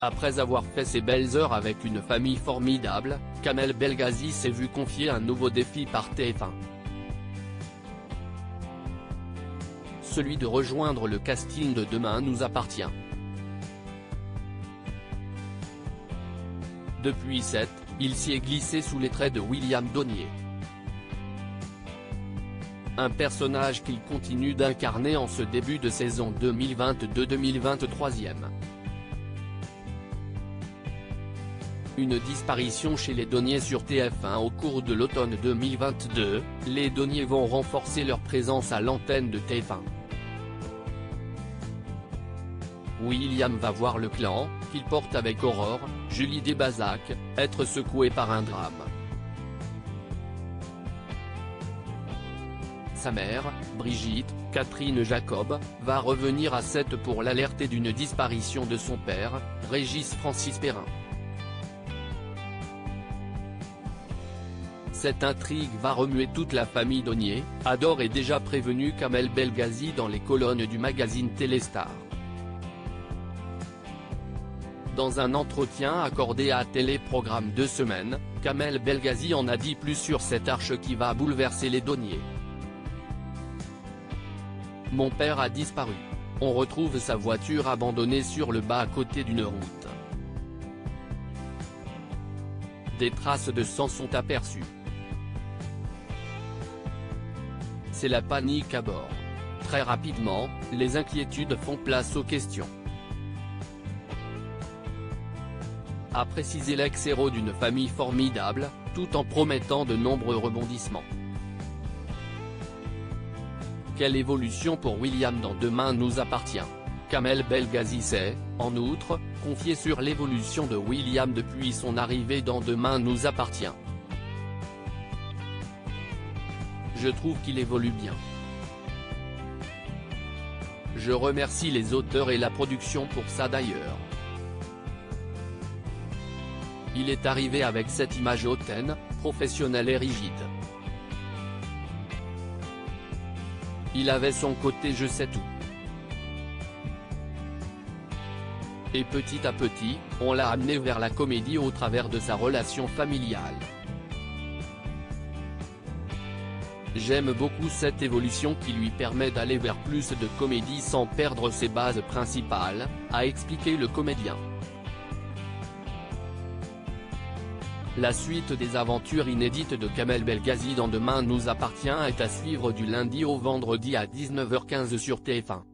Après avoir fait ses belles heures avec une famille formidable, Kamel Belghazi s'est vu confier un nouveau défi par TF1. Celui de rejoindre le casting de Demain nous appartient. Depuis 7, il s'y est glissé sous les traits de William Donnier. Un personnage qu'il continue d'incarner en ce début de saison 2022-2023. Une disparition chez les Donnier sur TF1 au cours de l'automne 2022, les Donnier vont renforcer leur présence à l'antenne de TF1. William va voir le clan, qu'il porte avec Aurore, Julie Desbazac, être secoué par un drame. Sa mère, Brigitte, Catherine Jacob, va revenir à 7 pour l'alerter d'une disparition de son père, Régis Francis Perrin. Cette intrigue va remuer toute la famille Donnier, a d'ores et déjà prévenu Kamel Belghazi dans les colonnes du magazine Téléstar. Dans un entretien accordé à Téléprogramme 2 semaines, Kamel Belghazi en a dit plus sur cette arche qui va bouleverser les Donnier. Mon père a disparu. On retrouve sa voiture abandonnée sur le bas à côté d'une route. Des traces de sang sont aperçues. C'est la panique à bord. Très rapidement, les inquiétudes font place aux questions. A précisé l'ex-héros d'une famille formidable, tout en promettant de nombreux rebondissements. Quelle évolution pour William dans Demain nous appartient. Kamel Belghazi s'est, en outre, confié sur l'évolution de William depuis son arrivée dans Demain nous appartient. Je trouve qu'il évolue bien. Je remercie les auteurs et la production pour ça d'ailleurs. Il est arrivé avec cette image hautaine, professionnelle et rigide. Il avait son côté je sais tout. Et petit à petit, on l'a amené vers la comédie au travers de sa relation familiale. J'aime beaucoup cette évolution qui lui permet d'aller vers plus de comédie sans perdre ses bases principales, a expliqué le comédien. La suite des aventures inédites de Kamel Belghazi dans Demain nous appartient est à suivre du lundi au vendredi à 19h15 sur TF1.